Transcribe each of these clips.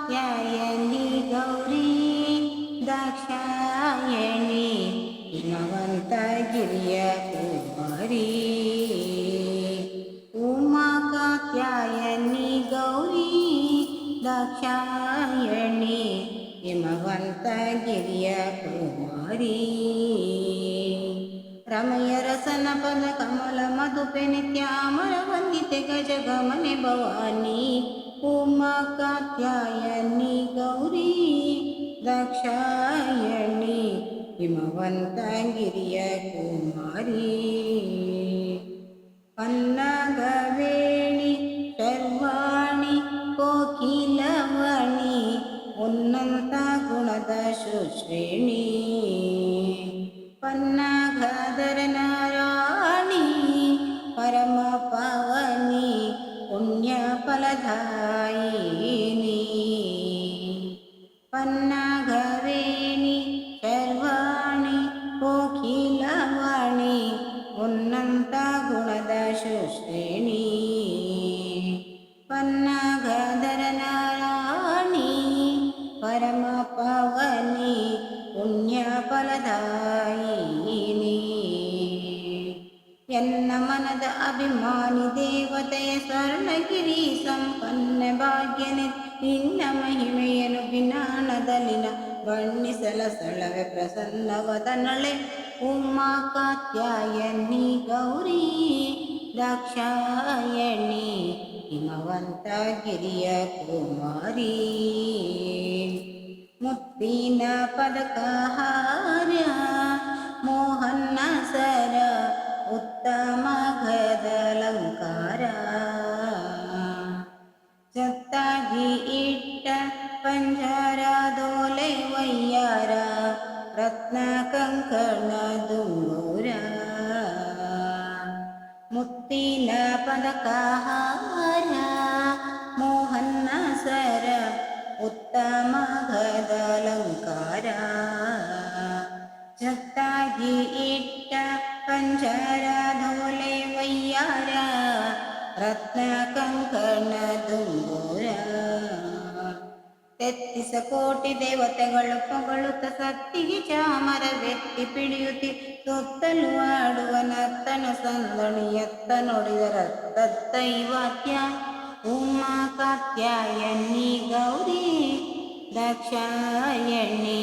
कात्यायनी गौरी दाक्षायणी हिमवन्तगिरिय कुमारी उमा कात्यायनी गौरी दाक्षायणी हिमवन्तगिरिय कुमारी रमय रसन पद कमल मधुपे नित्यामर वंदिते गजगमने भवानी उमा कात्यायनी गौरी दाक्षायणी हिमवन्तगिरिय कुमारी पन्नगवेणि शर्वाणि कोकिलवाणि उन्नत गुणद सुश्रेणी पन्नगधर नारायणी परम पावनी पुण्य फलदायिनी पन्नगवेणि शर्वाणि कोकिलवाणि उन्नत गुणद सुश्रेणी पन्नगधर नारायणी परम पावनी पुण्य फलदायिनी ಎನ್ನ ಮನದ ಅಭಿಮಾನಿ ದೇವತೆಯ ಸ್ವರ್ಣಗಿರಿ ಸಂಪನ್ನ ಭಾಗ್ಯನೆ ನಿನ್ನ ಮಹಿಮೆಯನ್ನು ಜ್ಞಾನದಲ್ಲಿನ ಬಣ್ಣಿಸಲ ಸ್ಥಳವೇ ಪ್ರಸನ್ನವದನಳೆ ಉಮಾ ಕಾತ್ಯಾಯನಿ ಗೌರಿ ದಾಕ್ಷಾಯಣಿ ಹಿಮವಂತಗಿರಿಯ ಕುಮಾರಿ ಮುತ್ತಿನ ಪದಕಹಾರ ಮೋಹನ ಸರ ಉತ್ತಮ ಗದಲಂಕಾರ ಜತ್ತಾಗಿ ಇಟ್ಟ ಪಂಜರದೋಲೆ ವಯ್ಯಾರ ರತ್ನ ಕಂಕಣ ದುಂಗೂರ ಮುತ್ತಿನ ಪದಕಹಾರ ಮೋಹನ ಸರ ಉತ್ತಮ ಗದಲಂಕಾರ ಜತ್ತಾಗಿ ಇಟ್ಟ ಪಂಜರದೋಲೆ ವಯ್ಯಾರ ರತ್ನ ಕಂಕಣ ದುಂಬೂರ ತೆತ್ತಿಸ ಕೋಟಿ ದೇವತೆಗಳು ಪೊಗಳುತ್ತ ಸತ್ತಿಗೆ ಚಾಮರವೆತ್ತಿ ಪಿಡಿಯುತ್ತಿ ಸುತ್ತಲೂ ಆಡುವ ನರ್ತನ ಸಂದಣಿಯತ್ತ ನೋಡಿದರ ತತ್ತೈವಾಕ್ಯ ಉಮಾ ಕಾತ್ಯಾಯನಿ ಗೌರಿ ದಾಕ್ಷಾಯಣಿ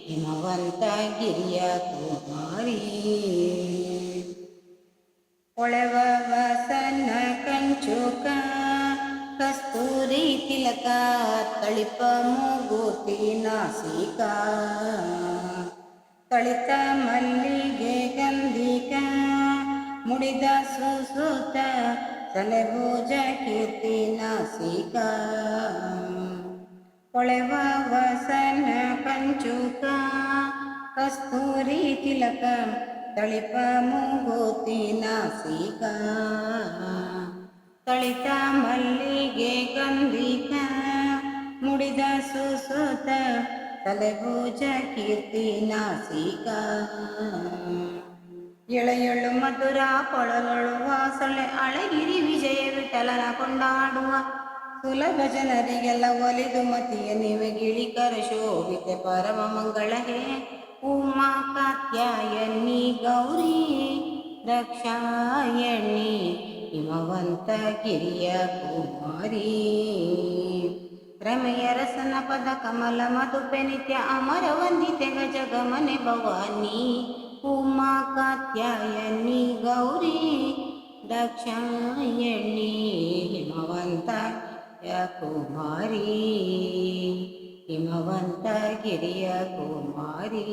ಹಿಮವಂತಗಿರಿಯ ಕುಮಾರಿ ಹೊಳೆವ ವಸನ ಕಂಚುಕ ಕಸ್ತೂರಿ ತಿಲಕ ತಳಿಪ ಮೂಗುತಿ ನಾಸಿಕ ತಳಿತ ಮಲ್ಲಿಗೆ ಗಂಧಿಕ ಮುಡಿದ ಸುಸುತ ತಲೆಭುಜ ಕೀರ್ತಿ ನಾಸಿಕ ಹೊಳೆವ ವಸನ ಕಂಚುಕ ಕಸ್ತೂರಿ ತಿಲಕ ತಳಿಪ ಮೂಗುತಿ ನಾಸಿಕ ತಳಿತ ಮಲ್ಲಿಗೆ ಗಂಧಿಕ ಮುಡಿದ ಸುಸುತ ತಲೆಭುಜ ಕೀರ್ತಿ ನಾಸಿಕ ಎಳೆಯಳು ಮಧುರ ಕೊಳಲಳು ವಾಸಳೆ ಅಳಗಿರಿ ವಿಜಯ ವಿಠಲನ ಕೊಂಡಾಡುವ ಸುಲಭ ಜನರಿಗೆಲ್ಲ ಒಲಿದು ಮತಿಯ ನಿವೆ ಗಿಳಿಕರ ಶೋಭಿತೆ ಪರಮ ಮಂಗಳಹೇ ಉಮಾ ಕಾತ್ಯಾಯನಿ ಗೌರಿ ದಾಕ್ಷಾಯಣಿ ಹಿಮವಂತಗಿರಿಯ ಕುಮಾರಿ ರಮೆಯ ರಸನ ಪದ ಕಮಲ ಮಧುಪೆ ನಿತ್ಯ ಅಮರ ವಂದಿತೆ ಗಜಗಮನೆ ಭವಾನಿ ಉಮಾ ಕಾತ್ಯಾಯನಿ ಗೌರಿ ದಾಕ್ಷಾಯಣಿ ಹಿಮವಂತಗಿರಿಯ ಕುಮಾರಿ ಹಿಮವಂತಗಿರಿಯ ಕುಮಾರಿ